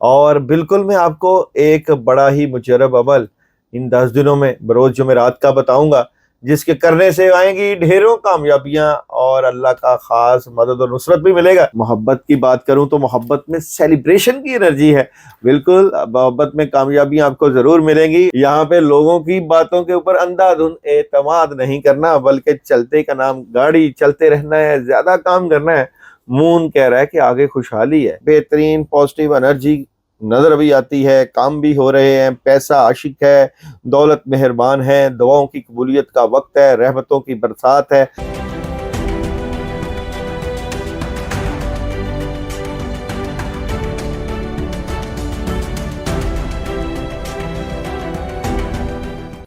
और बिल्कुल मैं आपको एक बड़ा ही मुजरब अमल इन 10 दिनों में बरोज जुमेरात का बताऊंगा, जिसके करने से आएंगी ढेरों कामयाबियां और अल्लाह का खास मदद और नुसरत भी मिलेगा। मोहब्बत की बात करूं तो मोहब्बत में सेलिब्रेशन की एनर्जी है। बिल्कुल मोहब्बत में कामयाबियां आपको जरूर मिलेंगी। यहाँ पे लोगों की बातों के ऊपर अंधाधुंध एतमाद नहीं करना, बल्कि चलते का नाम गाड़ी, चलते रहना है, ज्यादा काम करना है। मून कह रहा है कि आगे खुशहाली है। बेहतरीन पॉजिटिव एनर्जी नजर भी आती है, काम भी हो रहे हैं, पैसा आशिक है, दौलत मेहरबान है, दुआओं की कबूलियत का वक्त है, रहमतों की बरसात है।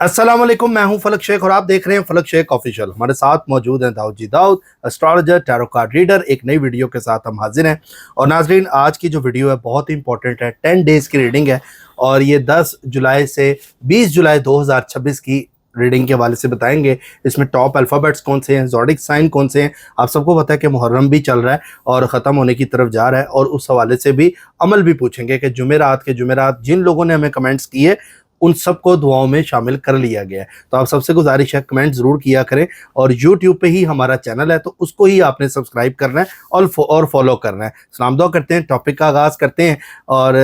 अस्सलाम वालेकुम, मैं हूं फलक शेख और आप देख रहे हैं फलक शेख ऑफिशियल। हमारे साथ मौजूद हैं Daud ji Daud, astrologer, tarot card reader. एक नई वीडियो के साथ हम हाजिर हैं। और नाजरीन, आज की जो वीडियो है बहुत ही इंपॉर्टेंट है। 10 डेज़ की रीडिंग है और ये 10 जुलाई से 20 जुलाई 2026 की रीडिंग के हवाले से बताएंगे। इसमें टॉप अल्फ़ाबेट्स कौन से हैं, ज़ोडिक साइन कौन से हैं। आप सबको पता है कि मुहर्रम भी चल रहा है और ख़त्म होने की तरफ जा रहा है, और उस हवाले से भी अमल भी पूछेंगे कि जुमेरात जिन लोगों ने हमें कमेंट्स किए उन सबको दुआओं में शामिल कर लिया गया है। तो आप सबसे गुजारिश है कमेंट ज़रूर किया करें, और यूट्यूब पे ही हमारा चैनल है तो उसको ही आपने सब्सक्राइब करना है और फॉलो करना है। सलाम दुआ करते हैं, टॉपिक का आगाज़ करते हैं और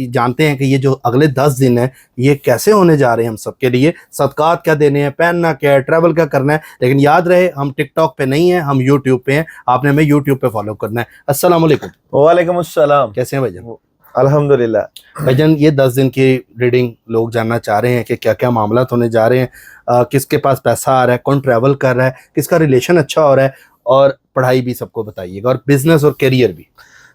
जानते हैं कि ये जो अगले 10 दिन है ये कैसे होने जा रहे हैं हम सबके लिए। सदकात क्या देने हैं, पहनना क्या है, ट्रैवल क्या करना है। लेकिन याद रहे हम टिकटॉक पे नहीं हैं, हम यूट्यूब पे हैं। आपने हमें यूट्यूब पे फॉलो करना है। अस्सलाम वालेकुम। वालेकुम अस्सलाम। कैसे हैं भाईजान? अल्हम्दुलिल्लाह। भाईजान, ये 10 दिन की रीडिंग लोग जानना चाह रहे हैं कि क्या क्या मामला होने जा रहे हैं। किसके पास पैसा आ रहा है, कौन ट्रैवल कर रहा है, किसका रिलेशन अच्छा हो रहा है, और पढ़ाई भी सबको बताइएगा, और बिजनेस और करियर भी।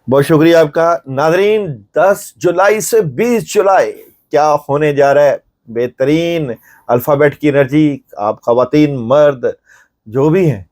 बहुत शुक्रिया आपका। नाजरीन, 10 जुलाई से 20 जुलाई क्या होने जा रहा है? बेहतरीन अल्फ़ाबेट की एनर्जी। आप ख़वातीन मर्द जो भी हैं,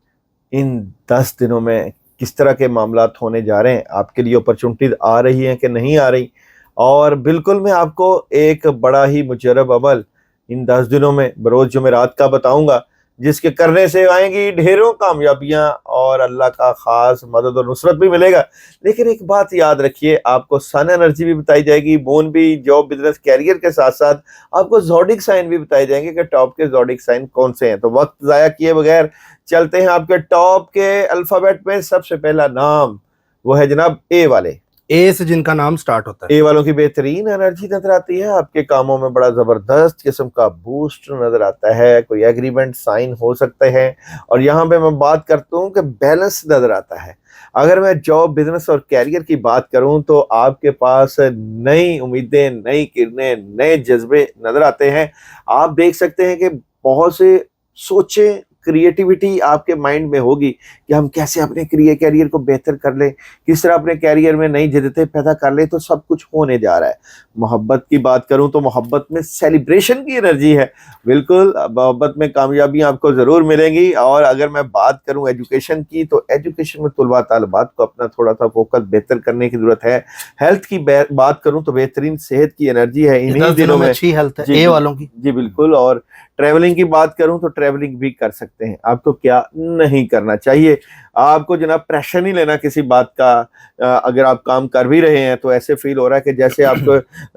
इन 10 दिनों में किस तरह के मामलात होने जा रहे हैं, आपके लिए अपॉर्चुनिटीज आ रही हैं कि नहीं आ रही। और बिल्कुल मैं आपको एक बड़ा ही मुजरब अमल इन 10 दिनों में बरोज जुमेरात का बताऊंगा, जिसके करने से आएंगी ढेरों कामयाबियां और अल्लाह का खास मदद और नुसरत भी मिलेगा। लेकिन एक बात याद रखिए, आपको सन एनर्जी भी बताई जाएगी, मून भी, जॉब, बिजनेस, कैरियर के साथ साथ आपको ज़ोडिक साइन भी बताए जाएंगे कि टॉप के ज़ोडिक साइन कौन से हैं। तो वक्त ज़ाया किए बगैर चलते हैं आपके टॉप के अल्फ़ाबेट में। सबसे पहला नाम वो है जनाब ए वाले। ए से जिनका नाम स्टार्ट होता है। ए वालों की बेहतरीन एनर्जी नजर आती है। आपके कामों में बड़ा जबरदस्त किस्म का बूस्ट नजर आता है। कोई एग्रीमेंट साइन हो सकते हैं। और यहाँ पे मैं बात करता हूँ कि बैलेंस नजर आता है। अगर मैं जॉब, बिजनेस और कैरियर की बात करूं तो आपके पास नई उम्मीदें, नई किरणें, नए जज्बे नजर आते हैं। आप देख सकते हैं कि बहुत से सोचें, क्रिएटिविटी आपके माइंड में होगी कि हम कैसे अपने कैरियर को बेहतर कर लें, किस तरह अपने कैरियर में नई जिद्दतें पैदा कर लें। तो सब कुछ होने जा रहा है। मोहब्बत की बात करूं तो मोहब्बत में सेलिब्रेशन की एनर्जी है। बिल्कुल मोहब्बत में कामयाबियां आपको ज़रूर मिलेंगी। और अगर मैं बात करूं एजुकेशन की, तो एजुकेशन में तुलबा तालिबात को अपना थोड़ा सा फोकस बेहतर करने की ज़रूरत है। हेल्थ की बात करूँ तो बेहतरीन सेहत की एनर्जी है इन्हीं दिनों में। अच्छी हेल्थ है ए वालों की। जी बिल्कुल। और ट्रैवलिंग की बात करूं तो ट्रैवलिंग भी कर सकते हैं। आपको क्या नहीं करना चाहिए? आपको जनाब प्रेशर नहीं लेना किसी बात का। अगर आप काम कर भी रहे हैं तो ऐसे फील हो रहा है कि जैसे आप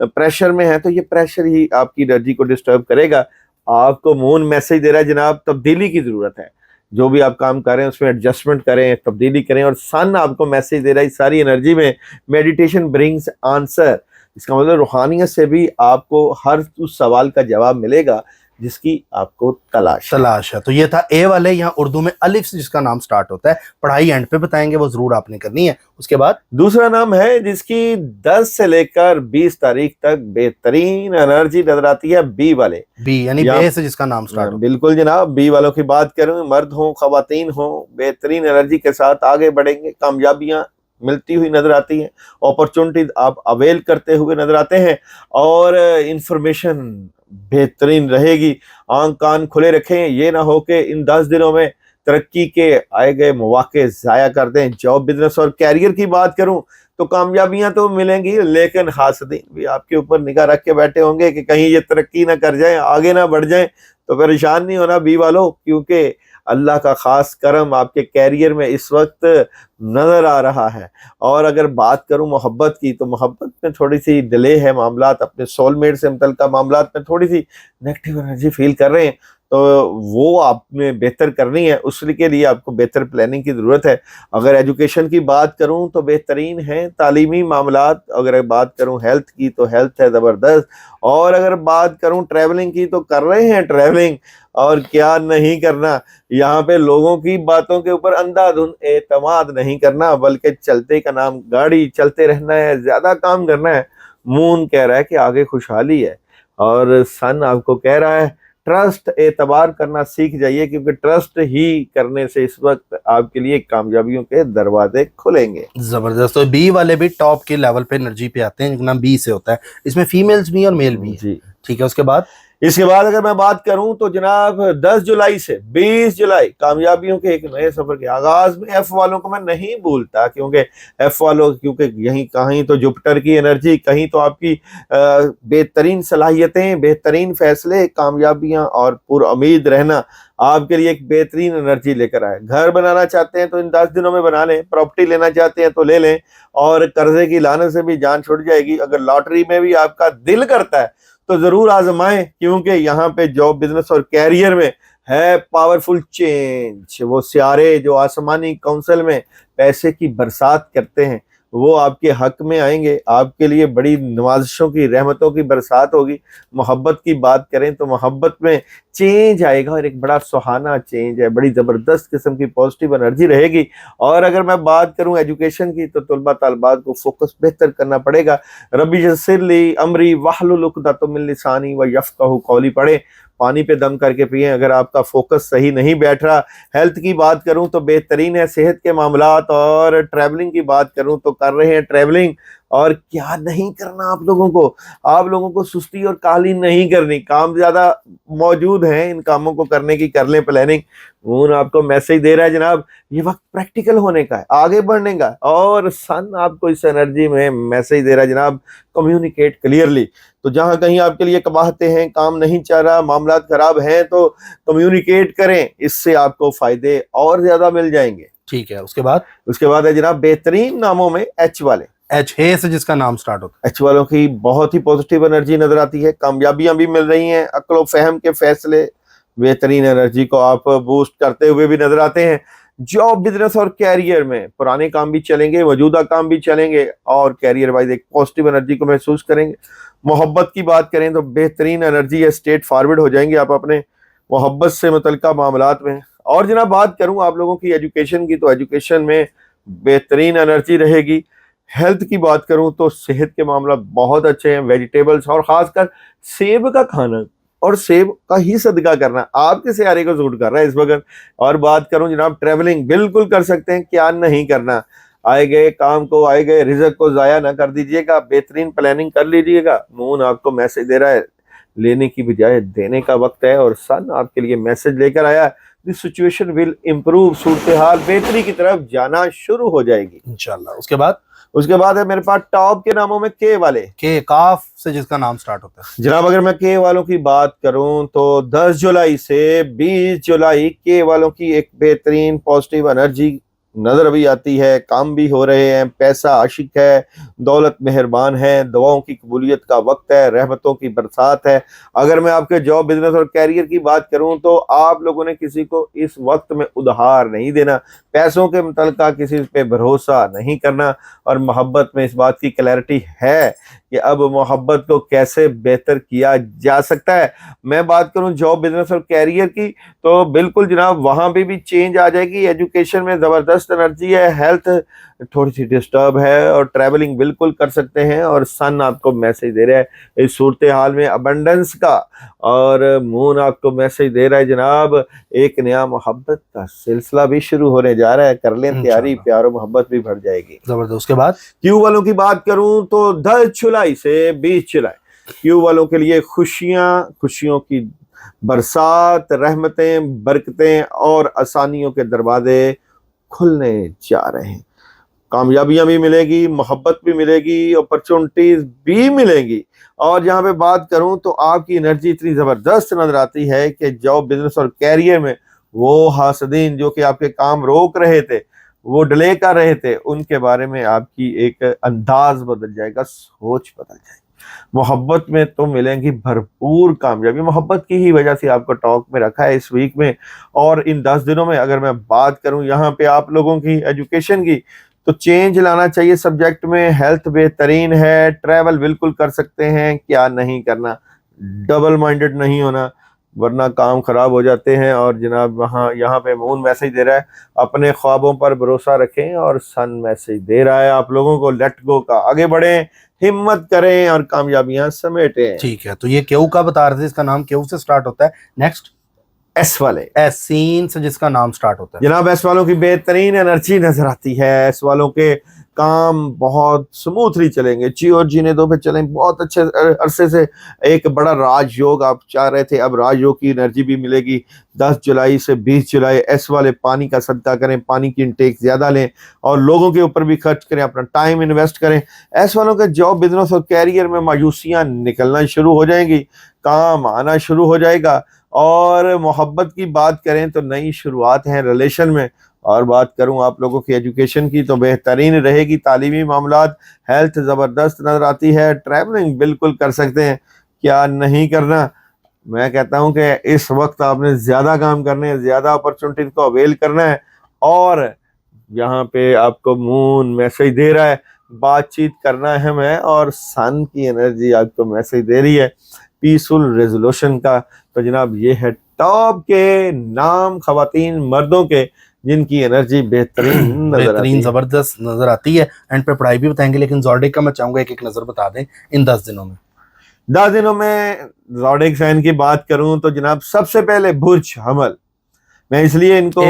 प्रेशर में है, तो ये प्रेशर ही आपकी एनर्जी को डिस्टर्ब करेगा। आपको मून मैसेज दे रहा है जनाब, तब्दीली की जरूरत है। जो भी आप काम कर रहे हैं उसमें एडजस्टमेंट करें, तब्दीली करें। और सन आपको मैसेज दे रहा है इस सारी एनर्जी में, मेडिटेशन ब्रिंग्स आंसर। इसका मतलब रूहानियत से भी आपको हर उस सवाल का जवाब मिलेगा जिसकी आपको तलाश है। तो ये था ए वाले। यहाँ उर्दू में अलिफ से जिसका नाम स्टार्ट होता है। पढ़ाई एंड पे बताएंगे, वो जरूर आपने करनी है। उसके बाद दूसरा नाम है जिसकी 10 से लेकर 20 तारीख तक बेहतरीन एनर्जी नजर आती है, बी वाले। बी यानी बे से जिसका नाम स्टार्ट। बिल्कुल जनाब, बी वालों की बात करूं, मर्द हो खवातीन हो, बेहतरीन एनर्जी के साथ आगे बढ़ेंगे। कामयाबियां मिलती हुई नजर आती हैं, अपॉर्चुनिटीज आप अवेल करते हुए नजर आते हैं। और इंफॉर्मेशन बेहतरीन रहेगी। आंख कान खुले रखें, ये ना हो कि इन 10 दिनों में तरक्की के आए गए मौके ज़ाया कर दें। जॉब, बिजनेस और कैरियर की बात करूं तो कामयाबियां तो मिलेंगी, लेकिन हासदीन भी आपके ऊपर निगाह रख के बैठे होंगे कि कहीं ये तरक्की ना कर जाए, आगे ना बढ़ जाए। तो परेशान नहीं होना बी वालों, क्योंकि अल्लाह का खास करम आपके कैरियर में इस वक्त नजर आ रहा है। और अगर बात करूं मोहब्बत की, तो मोहब्बत में थोड़ी सी डिले है, मामलात अपने सोलमेट से मुतल्लिका मामलात में थोड़ी सी नेगेटिव एनर्जी फील कर रहे हैं, तो वो आपने बेहतर करनी है, उसके लिए आपको बेहतर प्लानिंग की ज़रूरत है। अगर एजुकेशन की बात करूं तो बेहतरीन है तालीमी मामलात, अगर बात करूं हेल्थ की तो हेल्थ है ज़बरदस्त, और अगर बात करूं ट्रैवलिंग की तो कर रहे हैं ट्रैवलिंग, और क्या नहीं करना। यहाँ पे लोगों की बातों के ऊपर अंधाधुंध एतमाद नहीं करना, बल्कि चलते का नाम गाड़ी, चलते रहना है, ज्यादा काम करना है। मून कह रहा है कि आगे खुशहाली है, और सन आपको कह रहा है ट्रस्ट, एतबार करना सीख जाइए, क्योंकि ट्रस्ट ही करने से इस वक्त आपके लिए कामयाबियों के दरवाजे खुलेंगे। जबरदस्त। तो बी वाले भी टॉप के लेवल पे एनर्जी पे आते हैं, जिनका नाम बी से होता है। इसमें फीमेल्स भी और मेल भी है। जी, ठीक है, उसके बाद इसके बाद अगर मैं बात करूं तो जनाब 10 जुलाई से 20 जुलाई कामयाबियों के एक नए सफर के आगाज में एफ वालों को मैं नहीं भूलता, क्योंकि एफ वालों, क्योंकि यहीं कहीं तो जुपिटर की एनर्जी, कहीं तो आपकी बेहतरीन सलाहियतें, बेहतरीन फैसले, कामयाबियां और पुरुम्मीद रहना आपके लिए एक बेहतरीन एनर्जी लेकर आए। घर बनाना चाहते हैं तो इन 10 दिनों में बना लें, प्रॉपर्टी लेना चाहते हैं तो ले लें, और कर्जे की लानत से भी जान छुट जाएगी। अगर लॉटरी में भी आपका दिल करता है तो जरूर आजमाएं, क्योंकि यहाँ पे जॉब, बिजनेस और कैरियर में है पावरफुल चेंज। वो सियारे जो आसमानी काउंसिल में पैसे की बरसात करते हैं, वो आपके हक में आएंगे, आपके लिए बड़ी नवाजिशों की, रहमतों की बरसात होगी। मोहब्बत की बात करें तो मोहब्बत में चेंज आएगा, और एक बड़ा सुहाना चेंज है, बड़ी ज़बरदस्त किस्म की पॉजिटिव एनर्जी रहेगी। और अगर मैं बात करूं एजुकेशन की, तो तलबा तालबात को फोकस बेहतर करना पड़ेगा। रब्बी यस्सिरली अमरी वाहलुल उक़दतम मिन लिसानी व यफ़क़हू क़ौली पढ़े, पानी पे दम करके पिए अगर आपका फोकस सही नहीं बैठ रहा। हेल्थ की बात करूं तो बेहतरीन है, सेहत के मामलात। और ट्रैवलिंग की बात करूं तो कर रहे हैं ट्रैवलिंग, और क्या नहीं करना आप लोगों को सुस्ती और काहली नहीं करनी। काम ज्यादा मौजूद हैं, इन कामों को करने की कर लें प्लानिंग। मून आपको मैसेज दे रहा है जनाब, ये वक्त प्रैक्टिकल होने का है, आगे बढ़ने का। और सन आपको इस एनर्जी में मैसेज दे रहा है जनाब, कम्युनिकेट क्लियरली। तो जहां कहीं आपके लिए कबाहते हैं, काम नहीं चल रहा, मामला खराब हैं, तो कम्युनिकेट करें, इससे आपको फायदे और ज्यादा मिल जाएंगे। ठीक है, उसके बाद है जनाब बेहतरीन नामों में एच वाले, एच हे से जिसका नाम स्टार्ट होता है। एच वालों की बहुत ही पॉजिटिव एनर्जी नजर आती है, कामयाबियां भी मिल रही हैं, अक्ल फहम के फैसले बेहतरीन एनर्जी को आप बूस्ट करते हुए भी नजर आते हैं। जॉब, बिजनेस और कैरियर में पुराने काम भी चलेंगे, मौजूदा काम भी चलेंगे, और कैरियर वाइज एक पॉजिटिव एनर्जी को महसूस करेंगे। मोहब्बत की बात करें तो बेहतरीन एनर्जी है, स्टेट फॉरवर्ड हो जाएंगे आप अपने मोहब्बत से मुतल्लिका मामलात में। और जनाब बात करूं आप लोगों की एजुकेशन की, तो एजुकेशन में बेहतरीन एनर्जी रहेगी। हेल्थ की बात करूं तो सेहत के मामला बहुत अच्छे हैं, वेजिटेबल्स और खासकर सेब का खाना और सेब का ही सदका करना आपके सियारे को सूट कर रहा है इस वक्त। और बात करूं जनाब ट्रैवलिंग, बिल्कुल कर सकते हैं, क्या नहीं करना। आए गए काम को, आए गए रिजक को जाया ना कर दीजिएगा, बेहतरीन प्लानिंग कर लीजिएगा। मून आपको मैसेज दे रहा है, लेने की बजाय देने का वक्त है, और सन आपके लिए मैसेज लेकर आया, दिस सिचुएशन विल इम्प्रूव, सूरत हाल बेहतरी की तरफ जाना शुरू हो जाएगी इंशाल्लाह। उसके बाद है मेरे पास टॉप के नामों में के वाले, के काफ से जिसका नाम स्टार्ट होता है। जनाब अगर मैं के वालों की बात करूं तो 10 जुलाई से 20 जुलाई के वालों की एक बेहतरीन पॉजिटिव एनर्जी नजर भी आती है। काम भी हो रहे हैं, पैसा आशिक है, दौलत मेहरबान है, दुआओं की कबूलियत का वक्त है, रहमतों की बरसात है। अगर मैं आपके जॉब, बिजनेस और कैरियर की बात करूं तो आप लोगों ने किसी को इस वक्त में उधार नहीं देना, पैसों के मुतल्लिका किसी पे भरोसा नहीं करना। और मोहब्बत में इस बात की क्लैरिटी है कि अब मोहब्बत को कैसे बेहतर किया जा सकता है। मैं बात करूं जॉब, बिजनेस और कैरियर की, तो बिल्कुल जनाब वहां पे भी चेंज आ जाएगी। एजुकेशन में जबरदस्त एनर्जी है, हेल्थ थोड़ी सी डिस्टर्ब है, और ट्रैवलिंग बिल्कुल कर सकते हैं। और सन आपको मैसेज दे रहा है इस सूरत हाल में अबंडेंस का, और मून आपको मैसेज दे रहा है जनाब एक नया मोहब्बत का सिलसिला भी शुरू होने जा रहा है, कर लें तैयारी, प्यार और मोहब्बत भी बढ़ जाएगी। जबरदस्त। उसके बाद क्यू वालों की बात करूं तो 10 जुलाई से 20 जुलाई क्यू वालों के लिए खुशियों की बरसात, रहमतें, बरकतें और आसानियों के दरवाजे खुलने जा रहे हैं। कामयाबियां भी मिलेगी, मोहब्बत भी मिलेगी, अपॉर्चुनिटीज भी मिलेंगी। और जहां पे बात करूं तो आपकी एनर्जी इतनी जबरदस्त नजर आती है कि जॉब, बिजनेस और कैरियर में वो हासदीन जो कि आपके काम रोक रहे थे, वो डिले कर रहे थे, उनके बारे में आपकी एक अंदाज बदल जाएगा, सोच बदल जाएगी। मोहब्बत में तो मिलेंगी भरपूर कामयाबी। मोहब्बत की ही वजह से आपको टॉक में रखा है इस वीक में। और इन 10 दिनों में अगर मैं बात करूं यहाँ पे आप लोगों की एजुकेशन की, तो चेंज लाना चाहिए सब्जेक्ट में। हेल्थ बेहतरीन है, ट्रैवल बिल्कुल कर सकते हैं, क्या नहीं करना, डबल माइंडेड नहीं होना, वरना काम खराब हो जाते हैं। और जनाब वहाँ यहाँ पे मून मैसेज दे रहा है, अपने ख्वाबों पर भरोसा रखें, और सन मैसेज दे रहा है आप लोगों को लेट गो का, आगे बढ़ें, हिम्मत करें और कामयाबियां समेटें। ठीक है, तो ये केहू का बता रहे थे, इसका नाम केहू से स्टार्ट होता है। नेक्स्ट एस वाले, एस सीन से जिसका नाम स्टार्ट होता है। जनाब एस वालों की बेहतरीन एनर्जी नजर आती है। एस वालों के काम बहुत स्मूथली चलेंगे, जी और जीने दो पे चलें, बहुत अच्छे अरसे से एक बड़ा राजयोग आप चाह रहे थे, अब राजयोग की एनर्जी भी मिलेगी। 10 जुलाई से 20 जुलाई एस वाले पानी का सदका करें, पानी की इंटेक ज्यादा लें और लोगों के ऊपर भी खर्च करें, अपना टाइम इन्वेस्ट करें। एस वालों के जॉब, बिजनेस और कैरियर में मायूसियां निकलना शुरू हो जाएंगी, काम आना शुरू हो जाएगा। और मोहब्बत की बात करें तो नई शुरुआत है रिलेशन में। और बात करूं आप लोगों की एजुकेशन की, तो बेहतरीन रहेगी तालीमी मामलात। हेल्थ ज़बरदस्त नज़र आती है, ट्रैवलिंग बिल्कुल कर सकते हैं, क्या नहीं करना। मैं कहता हूं कि इस वक्त आपने ज़्यादा काम करने हैं, ज़्यादा अपॉर्चुनिटीज को अवेल करना है। और यहाँ पे आपको मून मैसेज दे रहा है, बातचीत करना है मैं, और सन की एनर्जी आपको मैसेज दे रही है पीसफुल रेजोल्यूशन का। तो जनाब ये है टॉप के नाम, खवातीन मर्दों के, जिनकी एनर्जी बेहतरीन नजर आती है, जबरदस्त नजर आती है। एंड पे पढ़ाई भी बताएंगे, लेकिन ज़ोडिक का मैं चाहूंगा एक एक नजर बता दें इन 10 दिनों में। 10 दिनों में ज़ोडिक साइन की बात करूं तो जनाब सबसे पहले बुर्ज हमल, मैं इसलिए इनको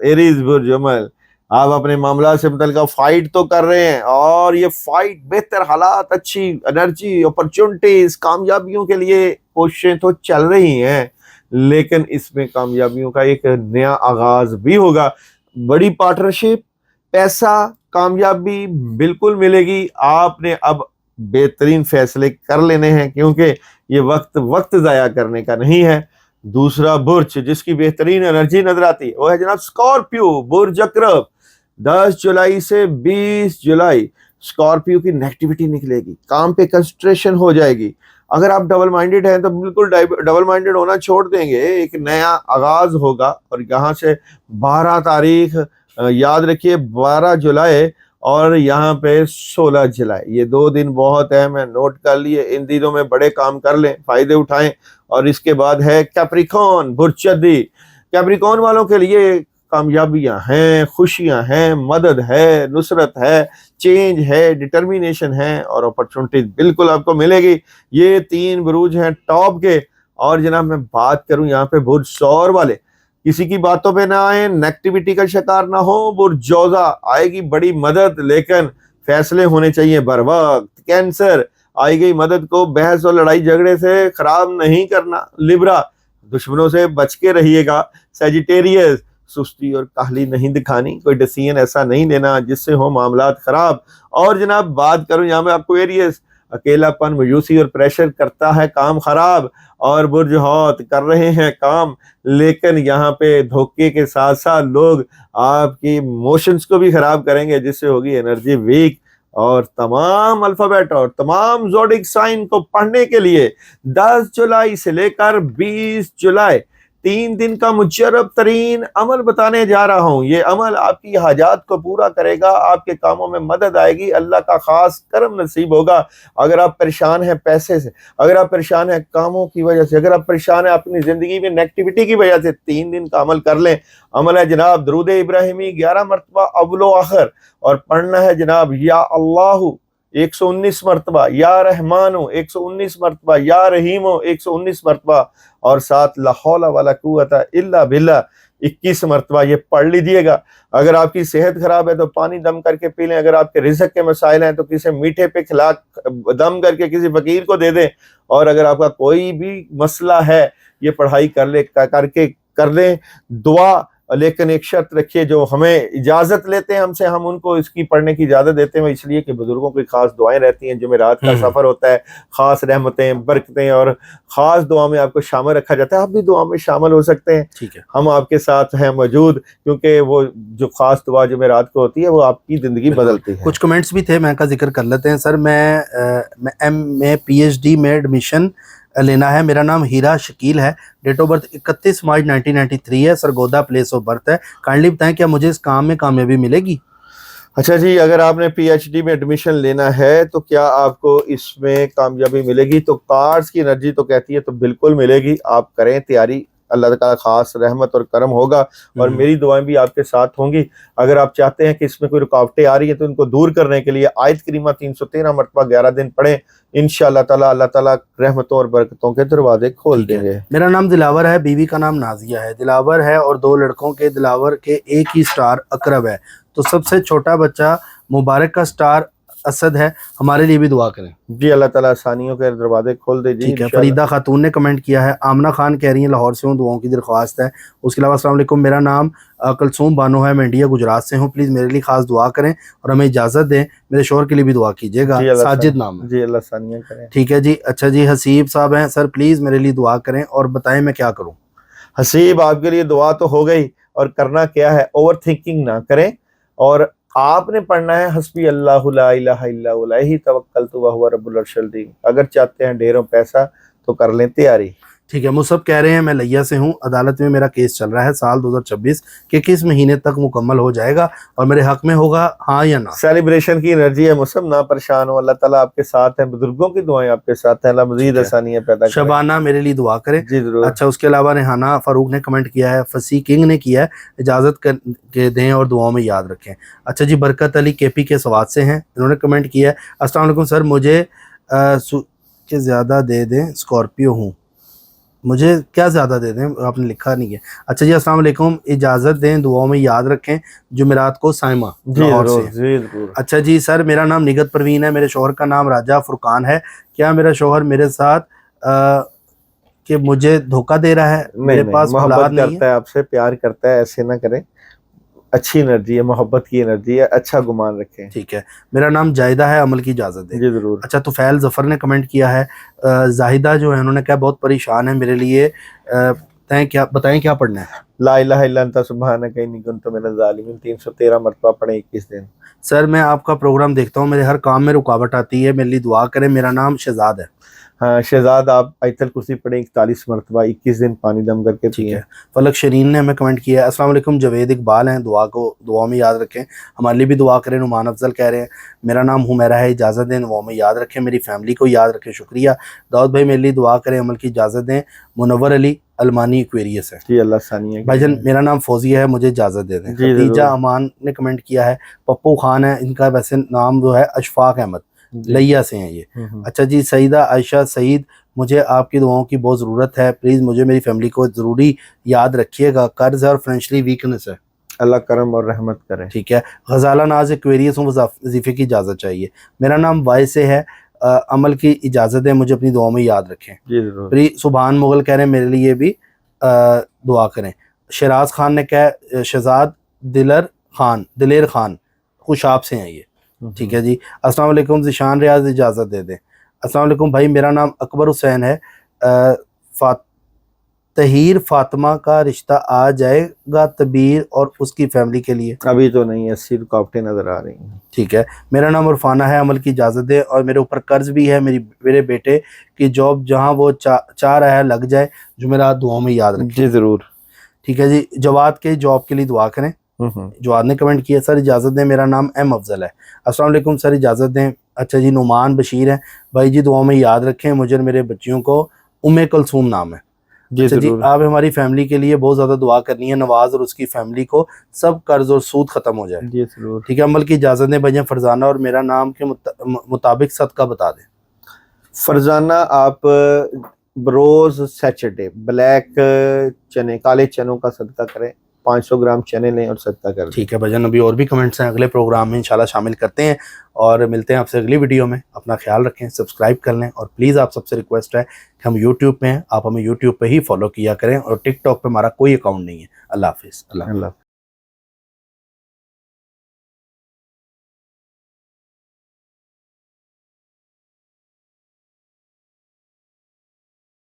एरीज बुर्ज हमल, आप अपने मामला से मुतल्लिका फाइट तो कर रहे हैं, और ये फाइट बेहतर हालात, अच्छी एनर्जी, अपॉर्चुनिटीज, कामयाबियों के लिए कोशिशें तो चल रही हैं, लेकिन इसमें कामयाबियों का एक नया आगाज भी होगा। बड़ी पार्टनरशिप, पैसा, कामयाबी बिल्कुल मिलेगी। आपने अब बेहतरीन फैसले कर लेने हैं, क्योंकि ये वक्त जाया करने का नहीं है। दूसरा बुर्ज जिसकी बेहतरीन एनर्जी नजर आती है वो है जनाब स्कॉर्पियो, बुर्ज अकरब। 10 जुलाई से 20 जुलाई स्कॉर्पियो की नेगेटिविटी निकलेगी, काम पे कंसंट्रेशन हो जाएगी। अगर आप डबल माइंडेड हैं तो बिल्कुल डबल माइंडेड होना छोड़ देंगे, एक नया आगाज होगा। और यहाँ से 12 तारीख याद रखिए, 12 जुलाई और यहाँ पे 16 जुलाई, ये 2 दिन बहुत अहम है, नोट कर लिए। इन दिनों में बड़े काम कर लें, फायदे उठाएं। और इसके बाद है कैप्रिकॉन, बुर्चदी। कैप्रिकॉन वालों के लिए कामयाबियां हैं, खुशियां हैं, मदद है, नुसरत है, चेंज है, डिटर्मिनेशन है, और अपॉर्चुनिटीज बिल्कुल आपको मिलेगी। ये 3 बुरूज हैं टॉप के। और जनाब मैं बात करूं यहाँ पे बुर्ज सौर वाले, किसी की बातों पे ना आए, नेगेटिविटी का शिकार ना हो। बुर्ज जौजा, आएगी बड़ी मदद, लेकिन फैसले होने चाहिए बर वक्त। कैंसर, आई गई मदद को बहस और लड़ाई झगड़े से खराब नहीं करना। लिब्रा, दुश्मनों से बच के रहिएगा। सैजिटेरियस, सुस्ती और काहली नहीं दिखानी, कोई डिसीजन ऐसा नहीं लेना जिससे हो मामलात खराब। और जनाब बात करूं यहाँ पे आपको एरियस, अकेलापन, मायूसी और प्रेशर करता है काम खराब। और बुर्ज हौत, कर रहे हैं काम, लेकिन यहाँ पे धोखे के साथ साथ लोग आपकी इमोशंस को भी खराब करेंगे, जिससे होगी एनर्जी वीक। और तमाम अल्फाबेट और तमाम ज़ोडिक साइन को पढ़ने के लिए 10 जुलाई से लेकर 20 जुलाई 3 दिन का मुजर्रब तरीन अमल बताने जा रहा हूं। ये अमल आपकी हाजात को पूरा करेगा, आपके कामों में मदद आएगी, अल्लाह का खास करम नसीब होगा। अगर आप परेशान हैं पैसे से, अगर आप परेशान हैं कामों की वजह से, अगर आप परेशान हैं अपनी जिंदगी में नेगेटिविटी की वजह से, 3 दिन का अमल कर लें। अमल है जनाब दरूद इब्राहिमी 11 मरतबा अव्वलो आखिर, और पढ़ना है जनाब या अल्लाहु 119 मरतबा, या रहमानो 119 मरतबा, या रहीमो 119 मरतबा, और साथ ला हौला वला कुव्वता इल्ला बिल्ला 21 मरतबा ये पढ़ लीजिएगा। अगर आपकी सेहत खराब है तो पानी दम करके पी लें। अगर आपके रिज़्क के मसाइल हैं तो किसी मीठे पे खिला दम करके किसी फकीर को दे दें। और अगर आपका कोई भी मसला है, ये पढ़ाई करके कर लें। दुआ लेकिन एक शर्त रखिए, जो हमें इजाजत लेते हैं हमसे, हम उनको इसकी पढ़ने की इजाजत देते हैं, इसलिए कि बुजुर्गों की खास दुआएं रहती हैं। जुमेरात का सफर होता है, खास रहमतें, बरकतें और खास दुआ में आपको शामिल रखा जाता है। आप भी दुआ में शामिल हो सकते हैं। ठीक है, हम आपके साथ हैं मौजूद, क्योंकि वो जो खास दुआ जुमेरात को होती है वो आपकी जिंदगी बदलती है। कुछ कमेंट्स भी थे, मैं का जिक्र कर लेते हैं। सर मैं MA PhD में एडमिशन लेना है। मेरा नाम हीरा शकील है। डेट ऑफ बर्थ 31 मार्च 1993 है। सरगोदा प्लेस ऑफ बर्थ है। काइंडली बताएं क्या मुझे इस काम में कामयाबी मिलेगी? अच्छा जी, अगर आपने PhD में एडमिशन लेना है तो क्या आपको इसमें कामयाबी मिलेगी? तो कार्ड्स की एनर्जी तो कहती है तो बिल्कुल मिलेगी। आप करें तैयारी, अल्लाह का खास रहमत और करम होगा और मेरी दुआएं भी आपके साथ होंगी। अगर आप चाहते हैं कि इसमें कोई रुकावटें आ रही हैं तो इनको दूर करने के लिए आयत करीमा 313 मरतबा 11 दिन पढ़ें। इंशाअल्लाह ताला अल्लाह ताला रहमतों और बरकतों के दरवाजे खोल देंगे। मेरा नाम दिलावर है, बीवी का नाम नाजिया है। दिलावर है और 2 लड़कों के दिलावर के एक ही स्टार अकरब है। तो सबसे छोटा बच्चा मुबारक का स्टार असद है। हमारे लिए भी दुआ करें। जी, अल्लाह ताला आसानियों के दरवाजे खोल दे जी। ठीक है। फरीदा खातून ने कमेंट किया है। आमना खान कह रही हैं लाहौर से हूँ, दुआओं की दरख्वास्त है। उसके अलावा अस्सलाम वालेकुम, मेरा नाम कलसूम बानो है, मैं इंडिया गुजरात से हूँ। प्लीज़ मेरे लिए खास दुआ करें और हमें इजाज़त दें। मेरे शोहर के लिए भी दुआ कीजिएगा। साजिद नाम है जी, अल्लाह आसानियां करें। ठीक है जी। अच्छा जी, हसीब साहब हैं। सर प्लीज़ मेरे लिए दुआ करें और बताएं मैं क्या करूँ? हसीब, आपके लिए दुआ तो हो गई, और करना क्या है, ओवर थिंकिंग ना करें। और आपने पढ़ना है हस्बी अल्लाहु ला इलाहा इल्ला हुवा अलैहि तवक्कलतु व हुवा रब्बुल अर्शिल अज़ीम। अगर चाहते हैं ढेरों पैसा तो कर लें तैयारी। ठीक है। मुसब कह रहे हैं मैं लिया से हूँ, अदालत में मेरा केस चल रहा है। साल 2026 के किस महीने तक मुकम्मल हो जाएगा और मेरे हक में होगा, हाँ या ना? सेलिब्रेशन की एनर्जी है मुसब, ना परेशान हो, अल्लाह ताला आपके साथ है, बुजुर्गों की दुआएं आपके साथ हैं, अल्लाह मजीद आसानियां पैदा करें। शबाना मेरे लिए दुआ करें। जी जरूर। अच्छा, उसके अलावा रेहाना फारूक ने कमेंट किया है। फसी किंग ने किया है, इजाज़त के दें और दुआओं में याद रखें। अच्छा जी, बरकत अली KP के सवाद से हैं, इन्होंने कमेंट किया है। अस्सलाम वालेकुम सर, मुझे के ज़्यादा दे दें, स्कॉर्पियो हूँ, मुझे क्या ज़्यादा दे दें, आपने लिखा नहीं है। अच्छा जी, अस्सलाम वालेकुम, इजाज़त दें, दुआओं में याद रखें। जुमेरात को साइमा लाहौर से। जी जरूर। अच्छा जी सर, मेरा नाम निगत परवीन है, मेरे शोहर का नाम राजा फुरकान है। क्या मेरा शोहर मेरे साथ कि मुझे धोखा दे रहा है? मेरे पास औलाद मोहब्बत नहीं करता है आपसे, प्यार करता है, ऐसे ना करें। अच्छी एनर्जी है, मोहब्बत की एनर्जी है, अच्छा गुमान रखें। ठीक है। मेरा नाम जाहिदा है, अमल की इजाज़त दें। जी जरूर। अच्छा, तो फैल जफ़र ने कमेंट किया है। जाहिदा जो है उन्होंने कहा बहुत परेशान है मेरे लिए, बताएं क्या पढ़ना है? ला इलाहा इल्ला अंता सुब्हानका इन्नी कुन्तु मिनज़ ज़ालिमीन 313 मरतबा पढ़ें 21 दिन। सर मैं आपका प्रोग्राम देखता हूँ, मेरे हर काम में रुकावट आती है, मेरे लिए दुआ करें। मेरा नाम शहजाद है। हाँ शहजाद, आप आयतल कुर्सी पढ़ें 41 मरतबा 21 दिन पानी दम करके ठीक पिएं। है। फलक शरीन ने हमें कमेंट किया है। अस्सलाम वालेकुम, जवेद इकबाल हैं, दुआ में याद रखें, हमारे लिए भी दुआ करें। नुमान अफजल कह रहे हैं मेरा नाम हुमैरा है, इजाज़त दें, दुआ में याद रखें, मेरी फैमिली को याद रखें, शुक्रिया। दाऊद भाई मेरे लिए दुआ करें, अमल की इजाज़त दें। मुनव्वर अली अलमानी एक्वेरियस है। जी, अल्लाह सानिया भाईजान मेरा नाम फौजिया है, मुझे इजाज़त दे दें। जी, खदीजा अमान ने कमेंट किया है। पप्पू खान है, इनका वैसे नाम जो है अशफाक अहमद, लिया से हैं ये। अच्छा जी, सईदा आयशा सईद, मुझे आपकी दुआओं की बहुत ज़रूरत है, प्लीज़ मुझे मेरी फैमिली को ज़रूरी याद रखिएगा, कर्ज है और फाइनेंशियली वीकनेस है, अल्लाह करम और रहमत करे। ठीक है। गजाला नाज एक्वेरियस हूँ, वजीफे की इजाज़त चाहिए। मेरा नाम वाई से है, अमल की इजाज़त है, मुझे अपनी दुआओं में याद रखें। जी जरूर। प्री सुबहान मुगल कह रहे हैं मेरे लिए भी दुआ करें। शराज खान ने कहा शहजाद दिलेर खान खुशाब से हैं ये, ठीक है जी। अस्सलाम वालेकुम, ज़िशान रियाज इजाज़त दे दें। अस्सलाम वालेकुम भाई, मेरा नाम अकबर हुसैन है। तहीर फातिमा का रिश्ता आ जाएगा तबीर और उसकी फैमिली के लिए? अभी तो नहीं, 80 रुकावटें नजर आ रही हैं। ठीक है। मेरा नाम उरफाना है, अमल की इजाज़त दे, और मेरे ऊपर कर्ज भी है, मेरे बेटे की जॉब जहां वो चाह रहा है लग जाए, जो मेरा दुआओं में याद रखें। जी जरूर। ठीक है जी। जवाद के जॉब के लिए दुआ करें। जवाद ने कमेंट किया, सर इजाज़त दें, मेरा नाम M अफजल है। अस्सलाम वालेकुम सर, इजाज़त दें। अच्छा जी, नुमान बशीर हैं, भाई जी दुआओं में याद रखें, मुझे और मेरे बच्चियों को। उम्मे कुलसूम नाम है। अच्छा जी, आप हमारी फैमिली के लिए बहुत ज़्यादा दुआ करनी है, नवाज और उसकी फैमिली को सब कर्ज और सूद ख़त्म हो जाए। जी जरूर। ठीक है। अमल की इजाज़त दें भैया। फरजाना और मेरा नाम के मुताबिक सदका बता दें। फरजाना, आप रोज सैटरडे ब्लैक चने, काले चनों का सदका करें। 500 ग्राम चने लें और सदका कर दें। ठीक है भाईजान, अभी और भी कमेंट्स हैं, अगले प्रोग्राम में इंशाल्लाह शामिल करते हैं और मिलते हैं आपसे अगली वीडियो में। अपना ख्याल रखें, सब्सक्राइब कर लें और प्लीज़ आप सबसे रिक्वेस्ट है कि हम यूट्यूब पे हैं, आप हमें यूट्यूब पे ही फॉलो किया करें और टिकटॉक पे हमारा कोई अकाउंट नहीं है। अल्लाह हाफिज़। अल्लाह